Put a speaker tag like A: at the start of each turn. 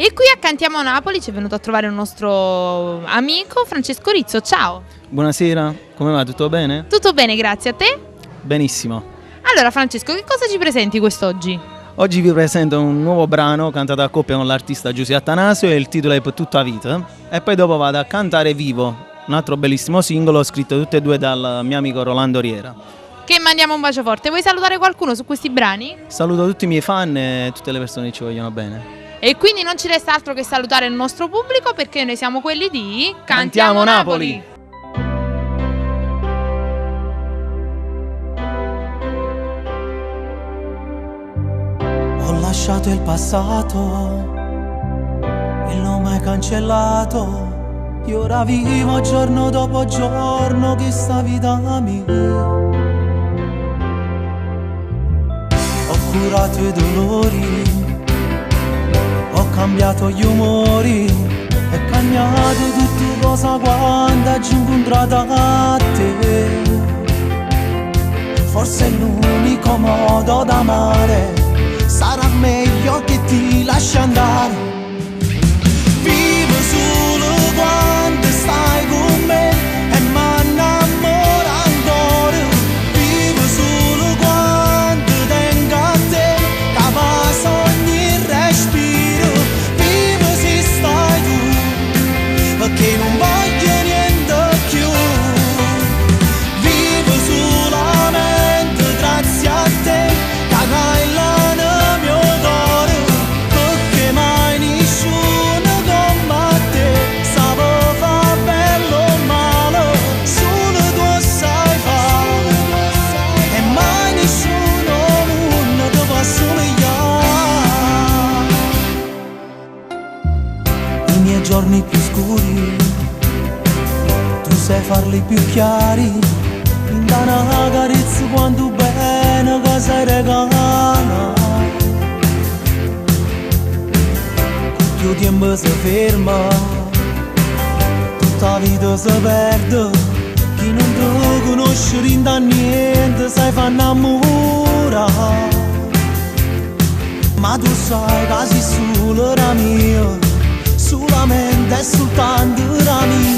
A: E qui a Cantiamo Napoli ci è venuto a trovare un nostro amico, Francesco Rizzo. Ciao!
B: Buonasera, come va? Tutto bene?
A: Tutto bene, grazie. A te?
B: Benissimo.
A: Allora Francesco, che cosa ci presenti quest'oggi?
B: Oggi vi presento un nuovo brano cantato a coppia con l'artista Giuseppe Attanasio e il titolo è Per tutta vita. E poi dopo vado a cantare Vivo, un altro bellissimo singolo scritto tutte e due dal mio amico Rolando Riera.
A: Che mandiamo un bacio forte. Vuoi salutare qualcuno su questi brani?
B: Saluto tutti i miei fan e tutte le persone che ci vogliono bene.
A: E quindi non ci resta altro che salutare il nostro pubblico, perché noi siamo quelli di
B: Cantiamo Napoli!
C: Ho lasciato il passato e l'ho mai cancellato. Io ora vivo giorno dopo giorno questa vita mia. Ho curato i dolori, ho cambiato gli umori e cambiato tutte cose quando aggiungo un tratto a te. Forse è l'unico modo d'amare, sarà meglio che ti lasci andare. Vivo solo quando stai con me e m'annamoro ancora. Vivo solo quando tengo a te, capace ogni respiro. Vivo se stai tu, perché non voglio niente più. Vivo solamente grazie a te, cagai la giorni più scuri, tu sai farli più chiari, in una carezza quanto bene che sei regala. Più tempo si ferma, tutta la vita si perde, chi non ti conosce rinda niente, sai fa innamorare. Ma tu sai che sei solo la mia, solamente e soltanto la mia.